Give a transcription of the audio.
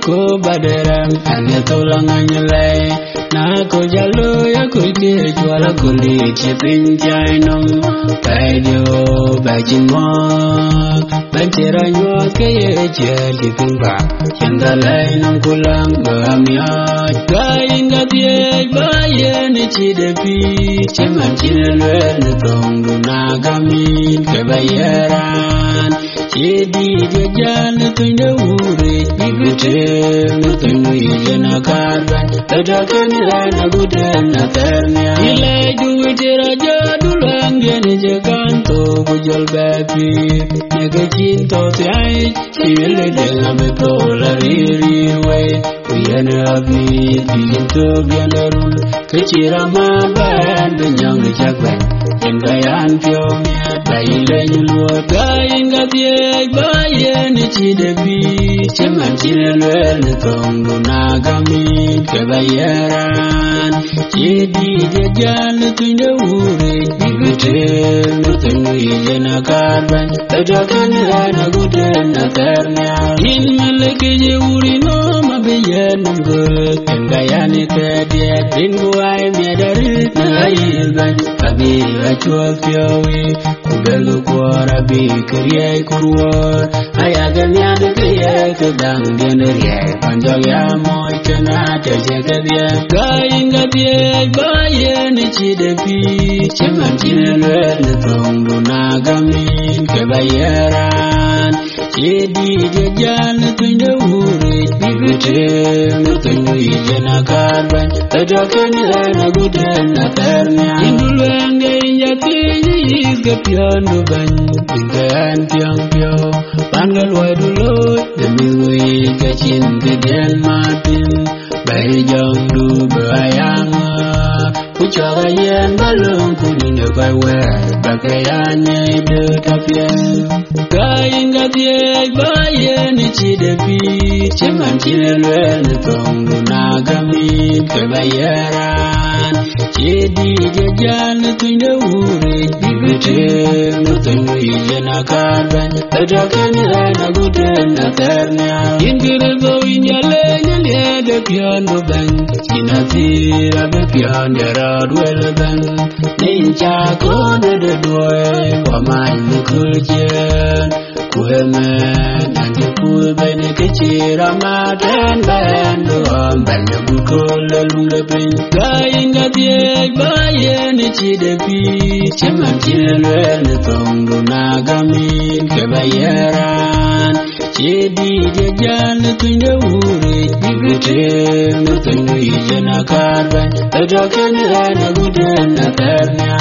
ko badaram ane tolanganyale na ko jalo ya ko ke jwala ko li chipin jainom kaidio bajimo bantera nyo ke ye jeli pingba chendalai nam kulang bamya kainga tie baye ni chidepi cheman chinelwe ne tongdu nagamin ke bayeran chedi de jan tuinde ure ibute mutunui jena karban tadakan rana budana ternya ile duite raja dulangen jekanto bujol bapi nega cinta tiai chile de ame polari we uyana abi cinta bianarul kecirama ban benyang jakban engayan piomnya baile nyulua kainga tie baye ni chidebi cheman chinelwe ne tongdu nagami kebayaran chedi de jan tuinde ure ibute mutunui jena karban tadakan rana gudana ternya in meleke je uri no mabeyanam gul engayani kedia ringuai medari na ilban abi achwa fiawi kubelu kwara bi kriye kurwar ayagan ya de kriye kedang dienerie panjang ya moy kena terjegabia kainga tie baye ni chidepi cheman chinelwe ne tongdu nagami kebayaran chedi de jan tuinde ure ibute mutunui jena karban tadakan rana gudana ternya indulwenge yati gapiano ban ingan piang pio pangal wadulo demilui kacin kedian matin bai jong du bayang kucarayan balung kuning bai we bakayanya de tapian kain gatie baye ni chidepi cheman chinelwe ne tongdu nagami kebayaran chedi jajan tuinde ure ibute mutunui jena karban tadakan rana gudana ternya ingirgo inyale nyale de piano ban sinatira be piano radwel ban ninja kone de doe wamai mukuljen kuhemen ande kul bene kecira maten bando ambanya bukul lulebin kainga tie baye ni chidepi cheman chinelwe ne tongdu nagami kebayaran chedi de jan tuinde ure ibute mutunui jena karban tadakan rana gudana ternya